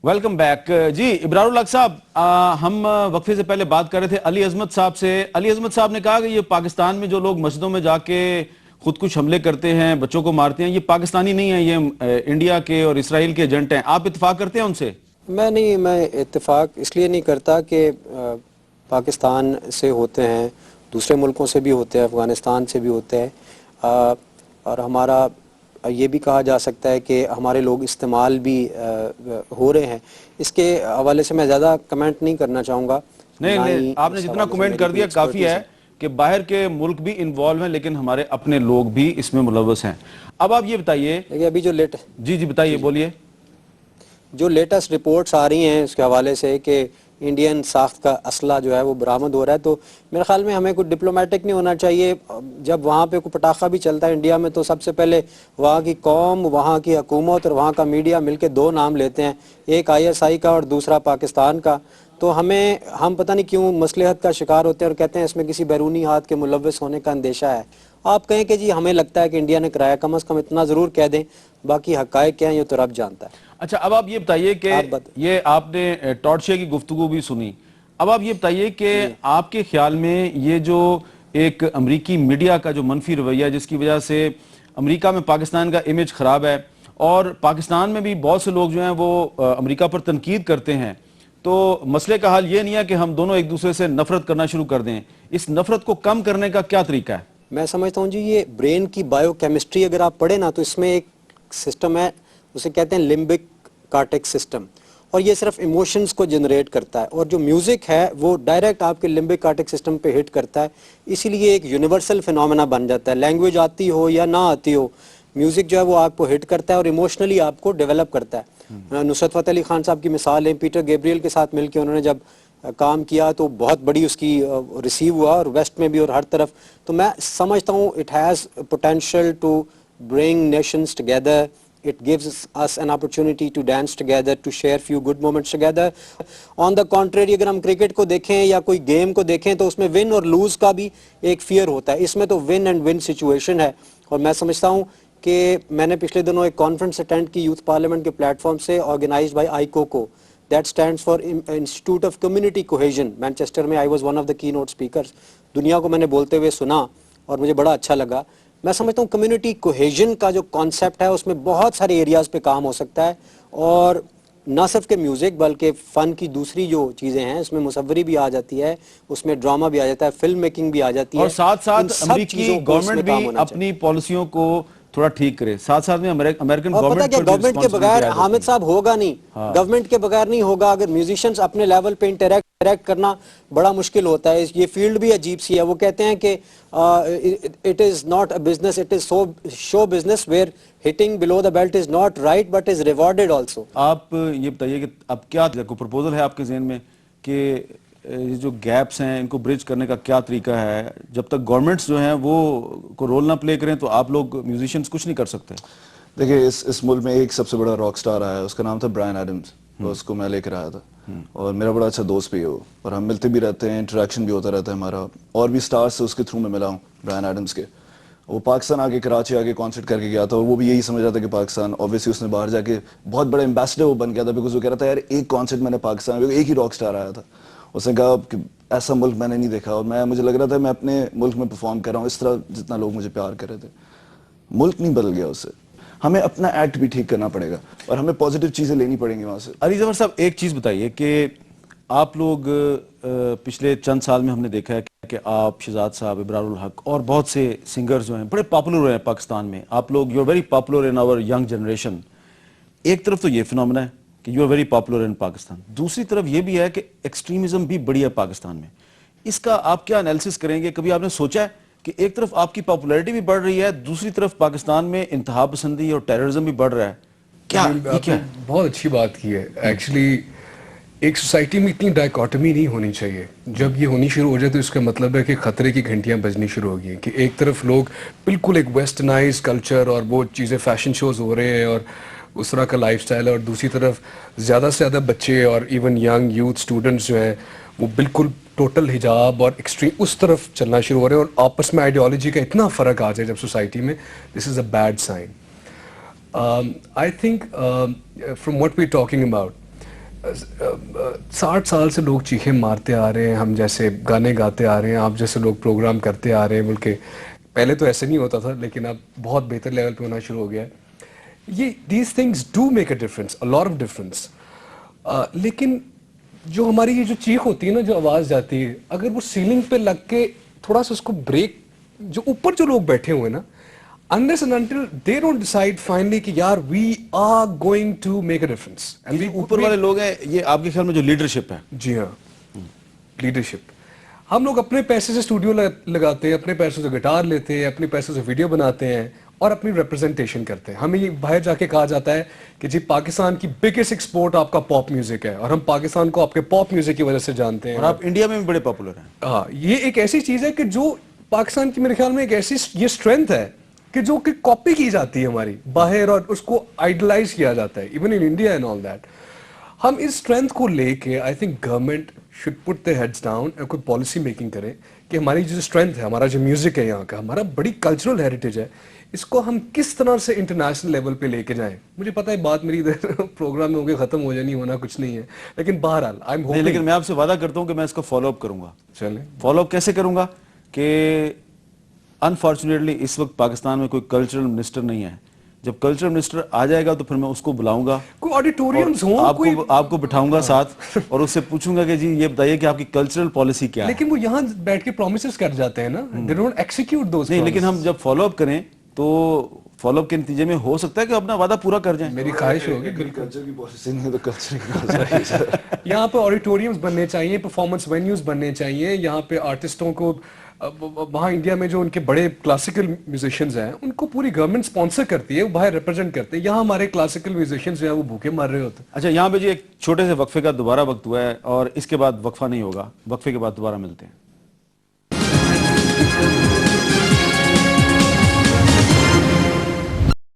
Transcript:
Welcome back जी। इब्रारुल हक साहब, हम वक्फे से पहले बात कर रहे थे अली अजमत साहब से। अली अजमत साहब ने कहा कि ये पाकिस्तान में जो लोग मस्जिदों में जाके खुदकुश हमले करते हैं, बच्चों को मारते हैं, ये पाकिस्तानी नहीं है, ये इंडिया के और इसराइल के एजेंट हैं। आप इत्तेफाक करते हैं उनसे? मैं इत्तेफाक इसलिए नहीं करता कि पाकिस्तान से होते हैं, दूसरे मुल्कों से भी होते हैं, अफ़गानिस्तान से भी होते हैं, और हमारा ये भी कहा जा सकता है कि हमारे लोग इस्तेमाल भी हो रहे हैं। इसके हवाले से मैं ज़्यादा कमेंट नहीं करना चाहूँगा। नहीं, आपने जितना कमेंट कर दिया काफ़ी है कि बाहर के मुल्क भी इन्वॉल्व हैं, लेकिन हमारे अपने लोग भी इसमें मुलव्वस हैं। अब आप ये बताइए, अभी जो जी बताइए, बोलिए। जो लेटेस्ट रिपोर्ट्स आ रही हैं उसके हवाले से कि इंडियन साख्त का असला जो है वो बरामद हो रहा है, तो मेरे ख्याल में हमें कुछ डिप्लोमेटिक नहीं होना चाहिए। जब वहाँ पे कोई पटाखा भी चलता है इंडिया में, तो सबसे पहले वहाँ की कौम, वहाँ की हुकूमत और वहाँ का मीडिया मिलके दो नाम लेते हैं, एक ISI का और दूसरा पाकिस्तान का। तो हम पता नहीं क्यों मसलहत का शिकार होते हैं और कहते हैं इसमें किसी बैरूनी हाथ के मुलव्वस होने का अंदेशा है। आप कहें कि जी हमें लगता है कि इंडिया ने कराया, कम से कम इतना ज़रूर कह दें, बाकी हक़ाइक़ क्या हैं ये तो रब जानता है। अच्छा, अब आप ये बताइए कि ये आपने टॉर्चे की गुफ्तगू भी सुनी। अब आप ये बताइए कि आपके ख्याल में ये जो एक अमरीकी मीडिया का जो मनफी रवैया, जिसकी वजह से अमरीका में पाकिस्तान का इमेज खराब है और पाकिस्तान में भी बहुत से लोग जो हैं वो अमरीका पर तनकीद करते हैं, तो मसले का हाल ये नहीं है कि हम दोनों एक दूसरे से नफरत करना शुरू कर दें। इस नफरत को कम करने का क्या तरीका है? मैं समझता हूँ जी, ये ब्रेन की बायोकेमिस्ट्री अगर आप पढ़े ना, तो इसमें एक सिस्टम है, उसे कहते हैं लिम्बिक कार्टेक्स सिस्टम, और ये सिर्फ इमोशंस को जनरेट करता है, और जो म्यूजिक है वो डायरेक्ट आपके लिम्बिक कार्टेक्स सिस्टम पे हिट करता है, इसीलिए एक यूनिवर्सल फिनोमेना बन जाता है। लैंग्वेज आती हो या ना आती हो, म्यूजिक जो है वो आपको हिट करता है और इमोशनली आपको डेवलप करता है। नुसरत फतेह अली खान साहब की मिसाल है, पीटर गैब्रियल के साथ मिलकर उन्होंने जब काम किया तो बहुत बड़ी उसकी रिसीव हुआ, और वेस्ट में भी और हर तरफ। तो मैं समझता हूँ it has potential to bring nations together, it gives us an opportunity to dance together, to share few good moments together. On the contrary, अगर हम क्रिकेट को देखें या कोई गेम को देखें तो उसमें विन और लूज का भी एक फियर होता है, इसमें तो विन एंड विन सिचुएशन है। और मैं समझता हूँ कि मैंने पिछले दिनों एक कॉन्फ्रेंस अटेंड की यूथ पार्लियामेंट के प्लेटफॉर्म से, organised by ICOCO, that stands for Institute of Community Cohesion, Manchester में। I was one of the keynote speakers। दुनिया को मैंने बोलते हुए सुना और मुझे बड़ा अच्छा लगा। मैं समझता हूँ कम्युनिटी कोहेजन का जो कॉन्सेप्ट है उसमें बहुत सारे एरियाज पे काम हो सकता है, और ना सिर्फ के म्यूजिक बल्कि फ़न की दूसरी जो चीज़ें हैं, इसमें मुसव्वरी भी आ जाती है, उसमें ड्रामा भी आ जाता है, फिल्म मेकिंग भी आ जाती है, और साथ साथ अमेरिकी गवर्नमेंट भी अपनी पॉलिसियों को थोड़ा ठीक करे, साथ साथ में अमेरिकन गवर्नमेंट के बगैर हामिद साहब होगा नहीं। गवर्नमेंट के बगैर नहीं होगा। अगर म्यूजिशियंस अपने लेवल पे इंटरैक्ट करना बड़ा मुश्किल होता है। ये फील्ड भी अजीब सी है। वो कहते हैं कि it is not a business, it is show business where hitting below the belt is not right but is rewarded also. आप ये बताइए कि अब क्या प्रपोजल है आपके ज़हन में कि ये जो गैप्स हैं इनको ब्रिज करने का क्या तरीका है? जब तक गवर्नमेंट्स जो हैं वो को रोल ना प्ले करें तो आप लोग म्यूजिशियंस कुछ नहीं कर सकते। देखिए, इस मुल्क में एक सबसे बड़ा रॉक स्टार आया है, उसका नाम था ब्रायन एडम्स, तो उसको मैं लेकर आया था, और मेरा बड़ा अच्छा दोस्त भी है वो, और हम मिलते भी रहते हैं, इंटरेक्शन भी होता रहता है हमारा। और भी स्टार्स से उसके थ्रू में मिला हूँ, ब्रायन एडम्स के। वो पाकिस्तान आके, कराची आके कॉन्सर्ट करके गया था, और वो भी यही समझ रहा था कि पाकिस्तान, ऑब्वियसली उसने बाहर जाके बहुत बड़ा एम्बेसडर वो बन गया था, बिकॉज वो कह रहा था यार एक कॉन्सर्ट मैंने पाकिस्तान में, एक ही रॉक स्टार आया था, उसने कहा कि ऐसा मुल्क मैंने नहीं देखा, और मुझे लग रहा था मैं अपने मुल्क में परफॉर्म कर रहा हूँ इस तरह जितना लोग मुझे प्यार कर रहे थे। मुल्क नहीं बदल गया उससे, हमें अपना एक्ट भी ठीक करना पड़ेगा और हमें पॉजिटिव चीजें लेनी पड़ेंगी वहां से। अली ज़फर साहब, एक चीज बताइए कि आप लोग पिछले चंद साल में हमने देखा है कि आप, शहजाद साहब, इब्रारुल हक और बहुत से सिंगर्स जो हैं बड़े पॉपुलर हुए हैं पाकिस्तान में। आप लोग, you are very popular in our young generation. एक तरफ तो ये फिनोमेना है कि you are very popular in Pakistan, दूसरी तरफ ये भी है कि एक्सट्रीमिज्म भी बड़ी है पाकिस्तान में। इसका आप क्या एनालिसिस करेंगे? कभी आपने सोचा है कि एक तरफ आपकी पॉपुलैरिटी भी बढ़ रही है, दूसरी तरफ पाकिस्तान में इंतहा पसंदी और टेररिज्म भी बढ़ रहा है? क्या बहुत अच्छी बात की है। एक्चुअली एक सोसाइटी में इतनी डायकॉटमी नहीं होनी चाहिए। जब ये होनी शुरू हो जाए तो इसका मतलब है कि खतरे की घंटियां बजनी शुरू हो गई हैं, कि एक तरफ लोग बिल्कुल एक वेस्टर्नाइज कल्चर और वो चीज़ें, फैशन शोज हो रहे हैं और उस तरह का लाइफस्टाइल है, और दूसरी तरफ ज़्यादा से ज़्यादा बच्चे और इवन यंग यूथ स्टूडेंट्स जो हैं वो बिल्कुल टोटल हिजाब और एक्सट्रीम उस तरफ चलना शुरू हो रहे हैं, और आपस में आइडियोलॉजी का इतना फ़र्क आ जाए जब सोसाइटी में, this is a bad sign. I think from what we are talking about, 60 साल से लोग चीखें मारते आ रहे हैं, हम जैसे गाने गाते आ रहे हैं, आप जैसे लोग प्रोग्राम करते आ रहे हैं, बल्कि पहले तो ऐसे नहीं होता था लेकिन अब बहुत बेहतर लेवल पे होना शुरू हो गया है. ये these things do make a difference, a lot of difference. लेकिन जो हमारी ये जो चीख होती है ना, जो आवाज़ जाती है, अगर वो सीलिंग पे लग के थोड़ा सा उसको ब्रेक, जो ऊपर जो लोग बैठे हुए हैं ना, unless and until they don't decide finally कि यार we are going to make a difference. And we ऊपर वाले लोग हैं, ये आपके ख्याल में जो लीडरशिप है, जी हाँ, लीडरशिप. हम लोग अपने पैसे से स्टूडियो लगाते हैं, अपने पैसों से गिटार लेते हैं, अपने पैसों से वीडियो बनाते हैं और अपनी रिप्रेजेंटेशन करते हैं. हमें ये बाहर जाके कहा जाता है कि जी पाकिस्तान की बिगेस्ट एक्सपोर्ट आपका पॉप म्यूजिक है, और हम पाकिस्तान को आपके पॉप म्यूजिक की वजह से जानते हैं. और आप इंडिया में भी बड़े पॉपुलर हैं. हाँ, ये एक ऐसी चीज है कि जो पाकिस्तान की मेरे ख्याल में एक ऐसी ये स्ट्रेंथ है कि जो कि कॉपी की जाती है हमारी बाहर, और उसको आइडलाइज किया जाता है even in India and all that. हम इस स्ट्रेंथ को लेके I think government should put the heads down और कोई पॉलिसी मेकिंग करे कि हमारी जो स्ट्रेंथ है, हमारा जो म्यूजिक है यहाँ का, हमारा बड़ी कल्चरल हेरिटेज है, इसको हम किस तरह से इंटरनेशनल लेवल पे लेके जाएं. मुझे पता है बात मेरी इधर प्रोग्राम में होगी, खत्म हो जानी, होना कुछ नहीं है, लेकिन बहरहाल आई एम नहीं, होपिंग. लेकिन मैं आपसे वादा करता हूं कि मैं इसको फॉलो अप करूंगा. चलें. फॉलो अप कैसे करूंगा कि अनफॉर्चुनेटली इस वक्त पाकिस्तान में कोई कल्चरल मिनिस्टर नहीं है. जब कल्चरल मिनिस्टर आ जाएगा तो फिर मैं उसको बुलाऊंगा, कोई ऑडिटोरियम्स हो, कोई आपको बिठाऊंगा साथ और उससे पूछूंगा कि जी ये बताइए कि आपकी कल्चरल पॉलिसी क्या है. लेकिन वो यहाँ बैठ के प्रोमिसेस कर जाते हैं ना, दे डोंट एक्सिक्यूट दोस. नहीं, लेकिन हम जब फॉलो अप करें तो फॉलो अप के नतीजे में हो सकता है कि अपना वादा पूरा कर जाएं. मेरी ख्वाहिश होगी कल्चर की पॉलिसी नहीं है तो कल्चर की यहाँ पे ऑडिटोरियम्स बनने चाहिए, परफॉर्मेंस वेन्यूज बनने चाहिए, यहाँ पे आर्टिस्टों को वहाँ इंडिया में जो उनके बड़े क्लासिकल म्यूजिशियंस हैं उनको पूरी गवर्नमेंट स्पॉन्सर करती है, वो बाहर रिप्रेजेंट करते हैं. यहाँ हमारे क्लासिकल म्यूजिशियंस जो है वो भूखे मर रहे होते हैं. अच्छा, यहाँ पे जी एक छोटे से वक्फे का दोबारा वक्त हुआ है और इसके बाद वक्फा नहीं होगा, वक्फे के बाद दोबारा मिलते हैं.